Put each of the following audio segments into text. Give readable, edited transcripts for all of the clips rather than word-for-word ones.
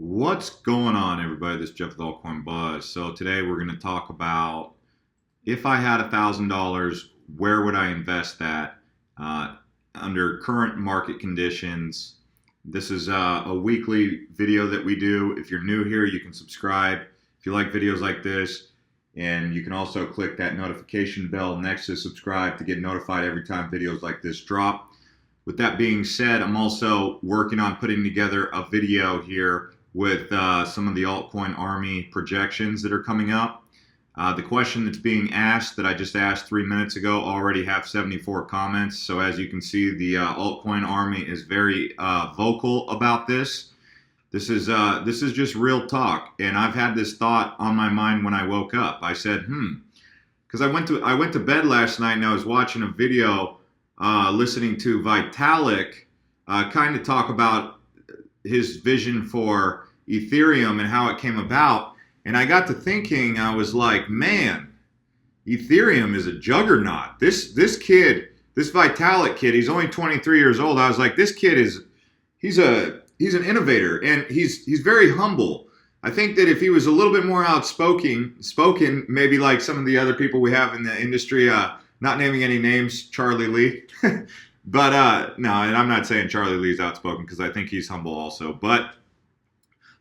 What's going on, everybody? This is Jeff with Altcoin Buzz. So today we're going to talk about if I had $1,000, where would I invest that under current market conditions. This is a weekly video that we do. If you're new here, you can subscribe if you like videos like this, and you can also click that notification bell next to subscribe to get notified every time videos like this drop. With that being said, I'm also working on putting together a video here with some of the altcoin army projections that are coming up. The question that's being asked that I just asked 3 minutes ago already have 74 comments. So as you can see, the altcoin army is very vocal about this. This is just real talk, and I've had this thought on my mind when I woke up. I said, because I went to bed last night and I was watching a video, listening to Vitalik kind of talk about his vision for Ethereum and how it came about. And I got to thinking, I was like, man, Ethereum is a juggernaut. This kid, this Vitalik kid, he's only 23 years old. I was like, this kid he's an innovator, and he's very humble. I think that if he was a little bit more outspoken, maybe like some of the other people we have in the industry, not naming any names, Charlie Lee. But no, and I'm not saying Charlie Lee's outspoken because I think he's humble also. But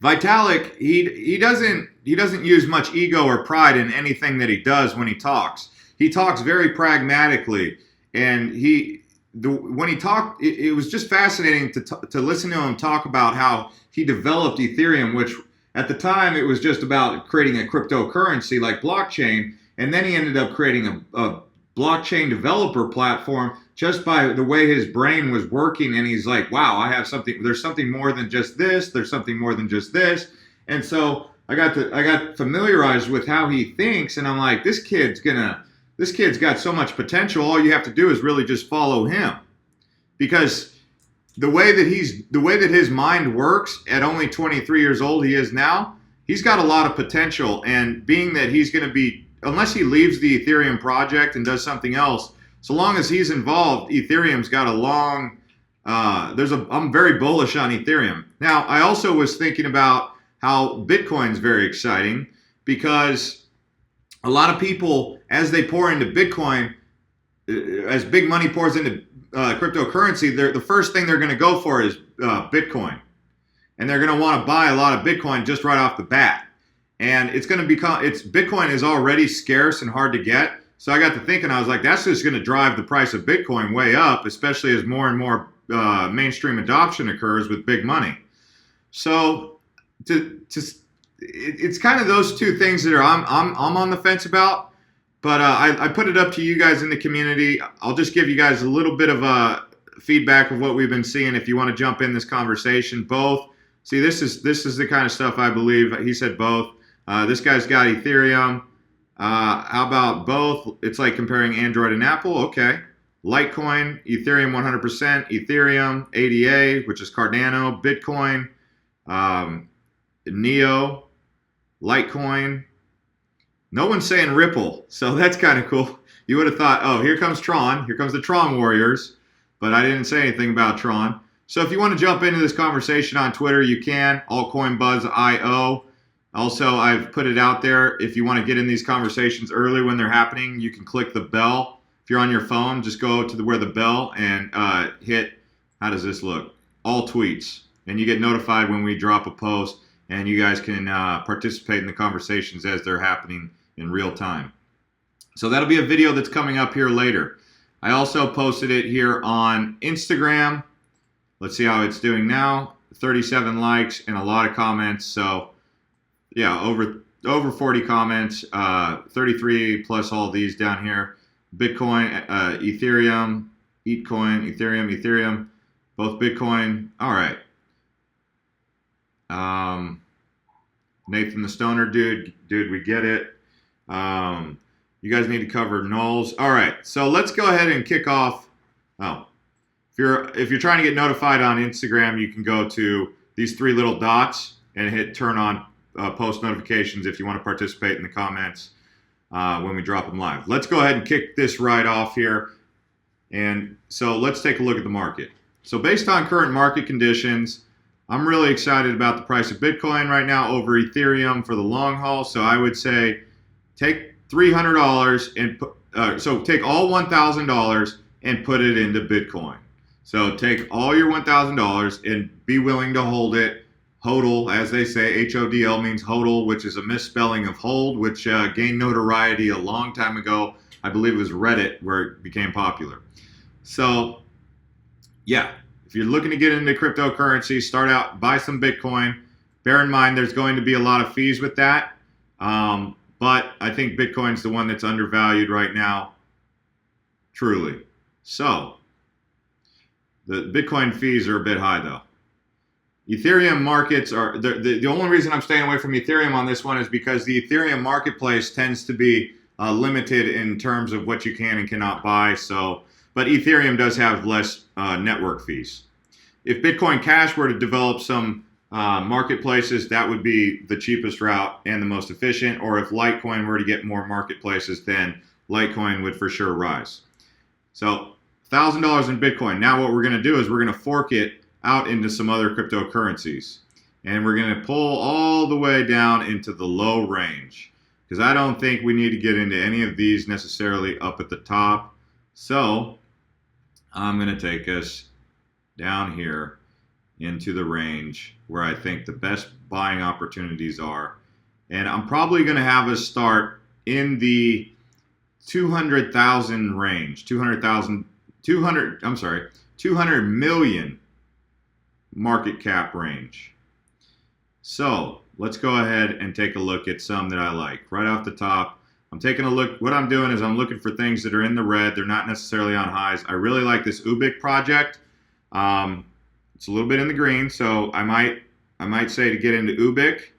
Vitalik, he doesn't use much ego or pride in anything that he does when he talks. He talks very pragmatically, and when he talked, it was just fascinating to listen to him talk about how he developed Ethereum, which at the time it was just about creating a cryptocurrency like blockchain, and then he ended up creating a blockchain developer platform just by the way his brain was working. And he's like, wow, I have something, there's something more than just this, there's something more than just this. And so I got familiarized with how he thinks, and I'm like, this kid's got so much potential. All you have to do is really just follow him, because the way that his mind works at only 23 years old, he is now, he's got a lot of potential. And being that he's going to be, unless he leaves the Ethereum project and does something else, so long as he's involved, Ethereum's got a long, I'm very bullish on Ethereum. Now, I also was thinking about how Bitcoin's very exciting, because a lot of people, as they pour into Bitcoin, as big money pours into cryptocurrency, the first thing they're going to go for is Bitcoin. And they're going to want to buy a lot of Bitcoin just right off the bat. And it's going to become, Bitcoin is already scarce and hard to get. So I got to thinking, I was like, that's just going to drive the price of Bitcoin way up, especially as more and more mainstream adoption occurs with big money. So it's kind of those two things that I'm on the fence about. But I put it up to you guys in the community. I'll just give you guys a little bit of feedback of what we've been seeing. If you want to jump in this conversation, both. See, this is the kind of stuff I believe. He said both. This guy's got Ethereum. How about both? It's like comparing Android and Apple. Okay. Litecoin, Ethereum 100%, Ethereum, ADA, which is Cardano, Bitcoin, Neo, Litecoin. No one's saying Ripple, so that's kind of cool. You would have thought, oh, here comes Tron. Here comes the Tron Warriors. But I didn't say anything about Tron. So if you want to jump into this conversation on Twitter, you can. AltcoinBuzzIO. Also, I've put it out there. If you want to get in these conversations early when they're happening, you can click the bell. If you're on your phone, just go to where the bell and hit, how does this look? All tweets. And you get notified when we drop a post, and you guys can participate in the conversations as they're happening in real time. So that'll be a video that's coming up here later. I also posted it here on Instagram. Let's see how it's doing now. 37 likes and a lot of comments. So yeah, over 40 comments, 33 plus all these down here. Bitcoin, Ethereum, Ethereum, both Bitcoin. All right. Nathan the Stoner, dude, we get it. You guys need to cover nulls. All right, so let's go ahead and kick off. Oh, if you're trying to get notified on Instagram, you can go to these three little dots and hit turn on post notifications if you want to participate in the comments when we drop them live. Let's go ahead and kick this right off here. And so let's take a look at the market. So based on current market conditions, I'm really excited about the price of Bitcoin right now over Ethereum for the long haul. So I would say take $300 and take all $1,000 and put it into Bitcoin. So take all your $1,000 and be willing to hold it. HODL, as they say, HODL means HODL, which is a misspelling of hold, which gained notoriety a long time ago. I believe it was Reddit where it became popular. So, yeah, if you're looking to get into cryptocurrency, start out, buy some Bitcoin. Bear in mind there's going to be a lot of fees with that. But I think Bitcoin's the one that's undervalued right now, truly. So, the Bitcoin fees are a bit high though. Ethereum markets are, the only reason I'm staying away from Ethereum on this one is because the Ethereum marketplace tends to be limited in terms of what you can and cannot buy. So, but Ethereum does have less network fees. If Bitcoin Cash were to develop some marketplaces, that would be the cheapest route and the most efficient. Or if Litecoin were to get more marketplaces, then Litecoin would for sure rise. So $1,000 in Bitcoin. Now what we're going to do is we're going to fork it out into some other cryptocurrencies. And we're going to pull all the way down into the low range, because I don't think we need to get into any of these necessarily up at the top. So I'm going to take us down here into the range where I think the best buying opportunities are. And I'm probably going to have us start in the 200,000 range, 200 million market cap range. So let's go ahead and take a look at some that I like. Right off the top, I'm taking a look. What I'm doing is I'm looking for things that are in the red. They're not necessarily on highs. I really like this Ubik project. It's a little bit in the green, so I might say to get into Ubik.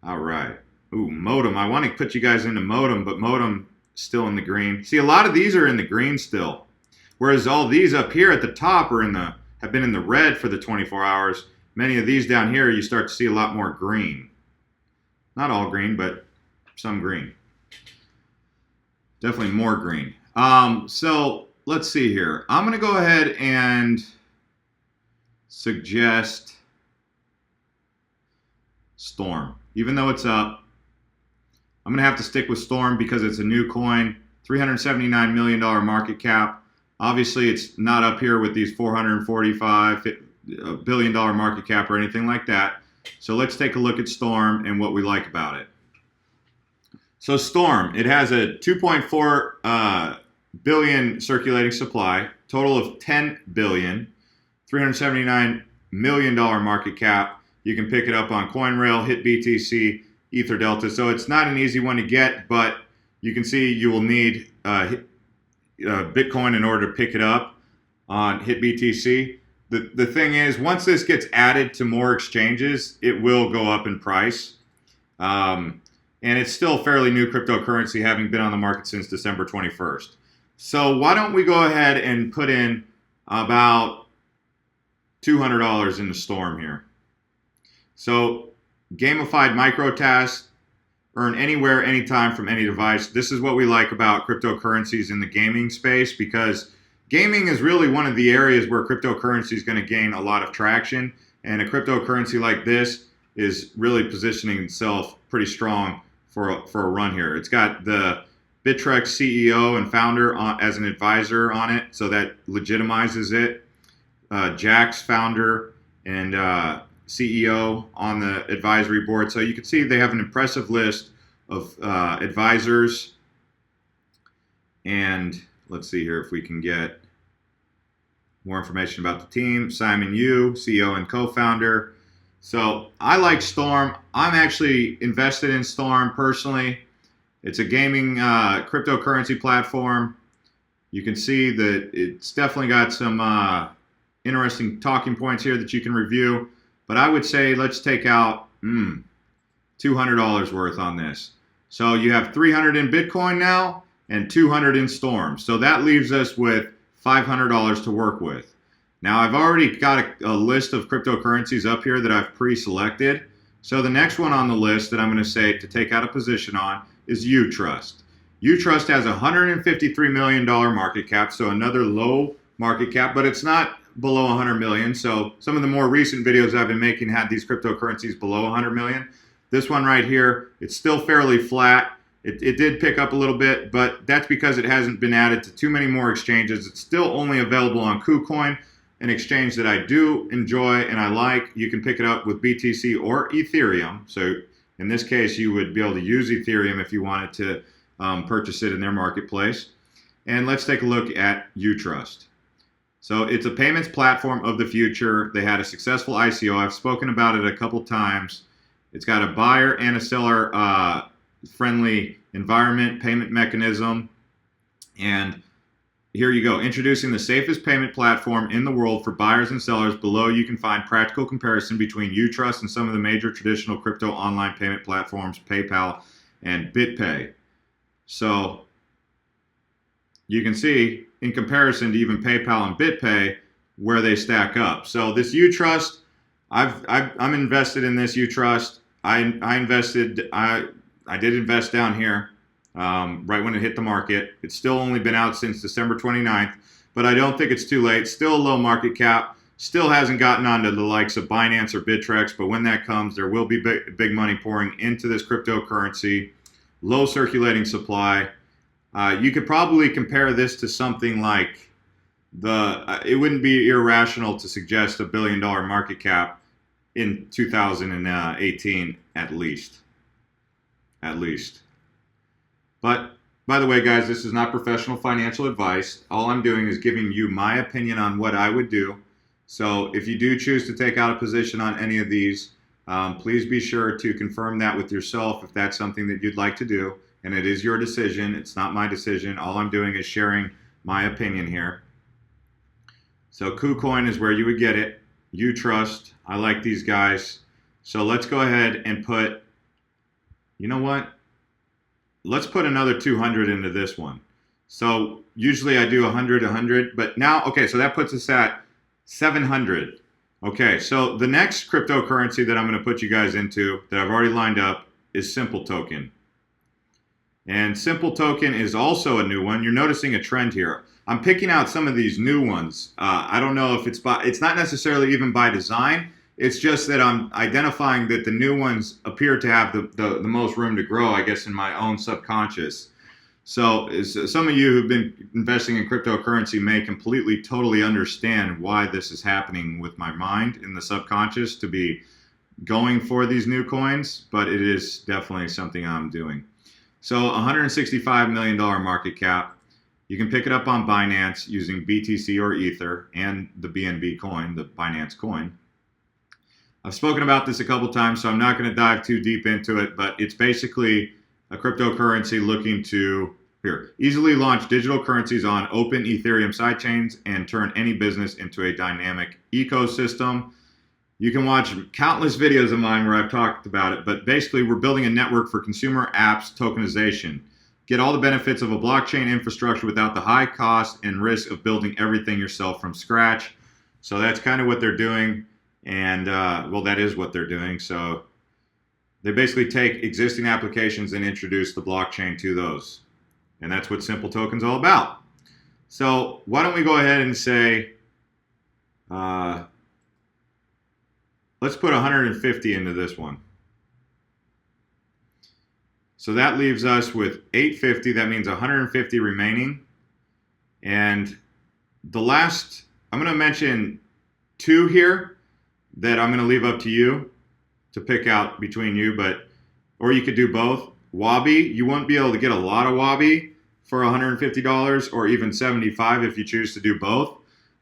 All right. Ooh, Modem. I want to put you guys into Modem, but Modem still in the green. See, a lot of these are in the green still. Whereas all these up here at the top have been in the red for the 24 hours. Many of these down here, you start to see a lot more green. Not all green, but some green. Definitely more green. So let's see here. I'm going to go ahead and suggest Strom. Even though it's up, I'm going to have to stick with Strom because it's a new coin. $379 million market cap. Obviously, it's not up here with these $445 billion market cap or anything like that. So let's take a look at Strom and what we like about it. So Strom, it has a 2.4 billion circulating supply, total of 10 billion, $379 million market cap. You can pick it up on CoinRail, HitBTC, EtherDelta. So it's not an easy one to get, but you can see you will need Bitcoin in order to pick it up on HitBTC. The thing is, once this gets added to more exchanges, it will go up in price. And it's still fairly new cryptocurrency, having been on the market since December 21st. So why don't we go ahead and put in about $200 in the Strom here. So gamified micro tasks, earn anywhere, anytime from any device. This is what we like about cryptocurrencies in the gaming space, because gaming is really one of the areas where cryptocurrency is going to gain a lot of traction. And a cryptocurrency like this is really positioning itself pretty strong for a run here. It's got the Bittrex CEO and founder as an advisor on it, so that legitimizes it. Jack's founder and CEO on the advisory board. So you can see they have an impressive list of advisors. And let's see here if we can get more information about the team. Simon Yu, CEO and co-founder. So I like Strom. I'm actually invested in Strom personally. It's a gaming cryptocurrency platform. You can see that it's definitely got some interesting talking points here that you can review. But I would say let's take out $200 worth on this. So you have 300 in Bitcoin now and 200 in Strom. So that leaves us with $500 to work with. Now I've already got a list of cryptocurrencies up here that I've pre-selected. So the next one on the list that I'm going to say to take out a position on is UTrust. UTrust has a $153 million market cap, so another low market cap, but it's not below 100 million. So some of the more recent videos I've been making had these cryptocurrencies below 100 million. This one right here, it's still fairly flat. It did pick up a little bit, but that's because it hasn't been added to too many more exchanges. It's still only available on KuCoin, an exchange that I do enjoy and I like. You can pick it up with BTC or Ethereum. So in this case, you would be able to use Ethereum if you wanted to purchase it in their marketplace. And let's take a look at UTrust. So it's a payments platform of the future. They had a successful ICO. I've spoken about it a couple times. It's got a buyer and a seller friendly environment, payment mechanism. And here you go. Introducing the safest payment platform in the world for buyers and sellers. Below you can find practical comparison between UTrust and some of the major traditional crypto online payment platforms, PayPal and BitPay. So you can see in comparison to even PayPal and BitPay where they stack up. So this UTrust, I'm invested in this UTrust. I did invest down here right when it hit the market. It's still only been out since December 29th, but I don't think it's too late. Still a low market cap. Still hasn't gotten onto the likes of Binance or Bittrex, but when that comes, there will be big money pouring into this cryptocurrency. Low circulating supply. You could probably compare this to something like it wouldn't be irrational to suggest $1 billion market cap in 2018 at least. But by the way, guys, this is not professional financial advice. All I'm doing is giving you my opinion on what I would do. So if you do choose to take out a position on any of these, please be sure to confirm that with yourself if that's something that you'd like to do. And it is your decision. It's not my decision. All I'm doing is sharing my opinion here. So KuCoin is where you would get it. UTrust, I like these guys. So let's go ahead and put, you know what? Let's put another 200 into this one. So usually I do 100, but now, okay, so that puts us at 700. Okay, so the next cryptocurrency that I'm going to put you guys into that I've already lined up is Simple Token. And Simple Token is also a new one. You're noticing a trend here. I'm picking out some of these new ones. I don't know if it's not necessarily even by design. It's just that I'm identifying that the new ones appear to have the most room to grow, I guess, in my own subconscious. So some of you who've been investing in cryptocurrency may completely, totally understand why this is happening with my mind in the subconscious to be going for these new coins, but it is definitely something I'm doing. So $165 million market cap. You can pick it up on Binance using BTC or Ether and the BNB coin, the Binance coin. I've spoken about this a couple times, so I'm not going to dive too deep into it, but it's basically a cryptocurrency looking to easily launch digital currencies on open Ethereum sidechains and turn any business into a dynamic ecosystem. You can watch countless videos of mine where I've talked about it, but basically we're building a network for consumer apps tokenization. Get all the benefits of a blockchain infrastructure without the high cost and risk of building everything yourself from scratch. So that's kind of what they're doing. And well, that is what they're doing. So they basically take existing applications and introduce the blockchain to those. And that's what Simple Token's all about. So why don't we go ahead and say, let's put 150 into this one. So that leaves us with 850. That means 150 remaining. And the last, I'm going to mention two here that I'm going to leave up to you to pick out between you, or you could do both. Wabi, you won't be able to get a lot of Wabi for $150 or even $75 if you choose to do both.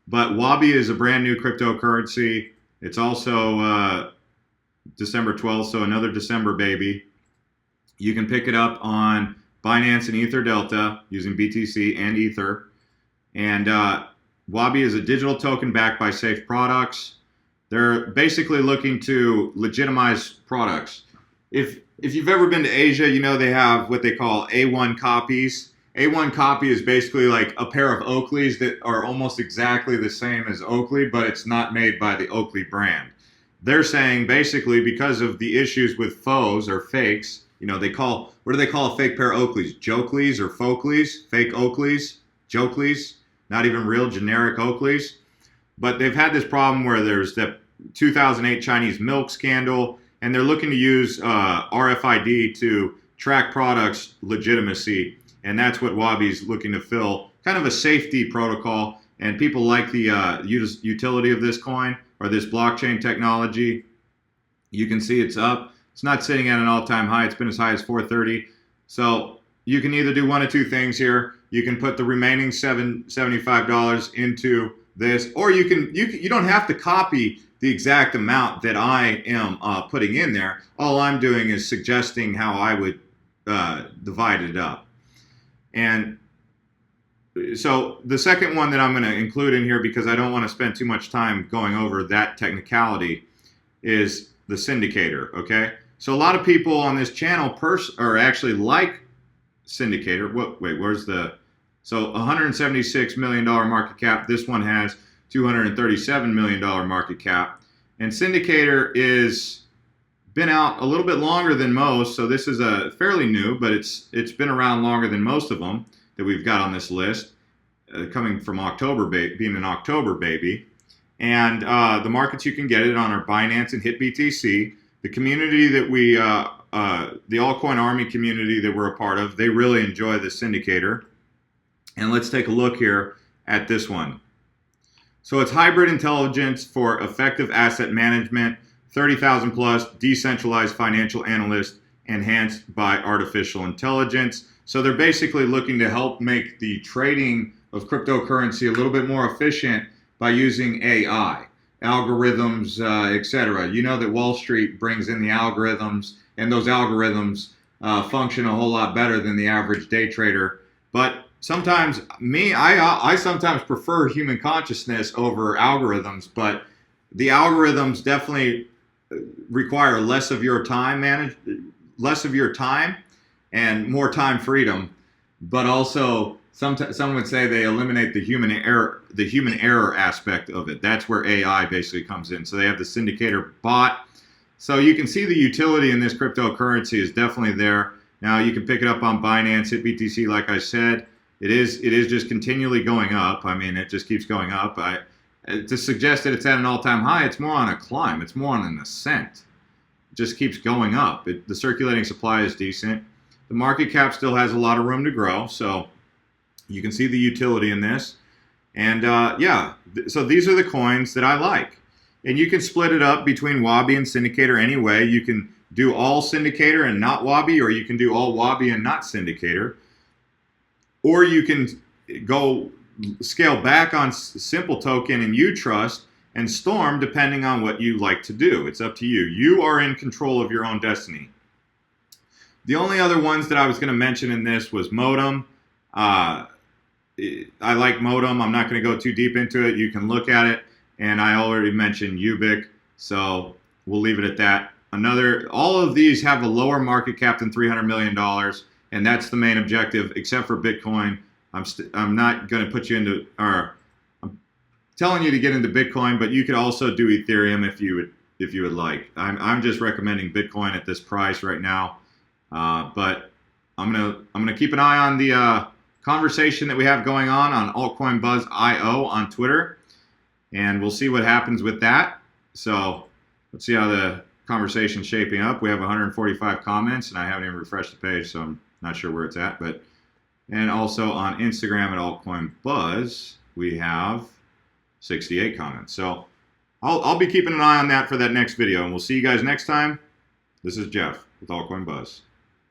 But Wabi is a brand new cryptocurrency. It's also December 12th, so another December baby. You can pick it up on Binance and Ether Delta using BTC and Ether. And Wabi is a digital token backed by safe products. They're basically looking to legitimize products. If you've ever been to Asia, you know they have what they call A1 copies. A1 copy is basically like a pair of Oakleys that are almost exactly the same as Oakley, but it's not made by the Oakley brand. They're saying basically because of the issues with faux or fakes, you know, what do they call a fake pair of Oakleys? Jokeleys or Folkleys? Fake Oakleys? Jokeleys? Not even real generic Oakleys. But they've had this problem where there's the 2008 Chinese milk scandal, and they're looking to use RFID to track products legitimacy, and that's what Wabi's looking to fill, kind of a safety protocol. And people like the utility of this coin or this blockchain technology. You can see it's up. It's not sitting at an all-time high. It's been as high as 430. So you can either do one of two things here. You can put the remaining $75 into this, or you don't have to copy the exact amount that I am putting in there. All I'm doing is suggesting how I would divide it up. And so the second one that I'm going to include in here, because I don't want to spend too much time going over that technicality, is the Cindicator. Okay, so a lot of people on this channel are actually like Cindicator. Wait, where's the? So $176 million market cap. This one has $237 million market cap. And Cindicator is been out a little bit longer than most. So this is a fairly new, but it's been around longer than most of them that we've got on this list, coming from October, being an October baby. And the markets you can get it on are Binance and HitBTC. The community that we, the altcoin army community that we're a part of, they really enjoy the Cindicator. And let's take a look here at this one. So it's hybrid intelligence for effective asset management, 30,000 plus, decentralized financial analyst, enhanced by artificial intelligence. So they're basically looking to help make the trading of cryptocurrency a little bit more efficient by using AI, algorithms, etc. You know that Wall Street brings in the algorithms, and those algorithms function a whole lot better than the average day trader. But sometimes I sometimes prefer human consciousness over algorithms, but the algorithms definitely require less of your time and more time freedom. But also, some would say they eliminate the human error aspect of it. That's where AI basically comes in. So they have the Cindicator bot. So you can see the utility in this cryptocurrency is definitely there. Now you can pick it up on Binance, HitBTC, like I said. It is just continually going up. I mean, it just keeps going up. To suggest that it's at an all-time high, it's more on a climb. It's more on an ascent. It just keeps going up. The circulating supply is decent. The market cap still has a lot of room to grow. So you can see the utility in this. And yeah, so these are the coins that I like. And you can split it up between Wabi and Cindicator any way. You can do all Cindicator and not Wabi, or you can do all Wabi and not Cindicator. Or you can go scale back on Simple Token and UTrust and Strom, depending on what you like to do. It's up to you. You are in control of your own destiny. The only other ones that I was going to mention in this was Modem. I like Modem. I'm not going to go too deep into it. You can look at it. And I already mentioned Ubic, so we'll leave it at that. All of these have a lower market cap than $300 million, and that's the main objective, except for Bitcoin. I'm not going to put you into, or I'm telling you to get into Bitcoin, but you could also do Ethereum if you would like. I'm just recommending Bitcoin at this price right now, but I'm gonna keep an eye on the conversation that we have going on Altcoin Buzz IO on Twitter. And we'll see what happens with that. So let's see how the conversation's shaping up. We have 145 comments, and I haven't even refreshed the page, so I'm not sure where it's at. And also on Instagram at Altcoin Buzz, we have 68 comments. So I'll be keeping an eye on that for that next video, and we'll see you guys next time. This is Jeff with Altcoin Buzz.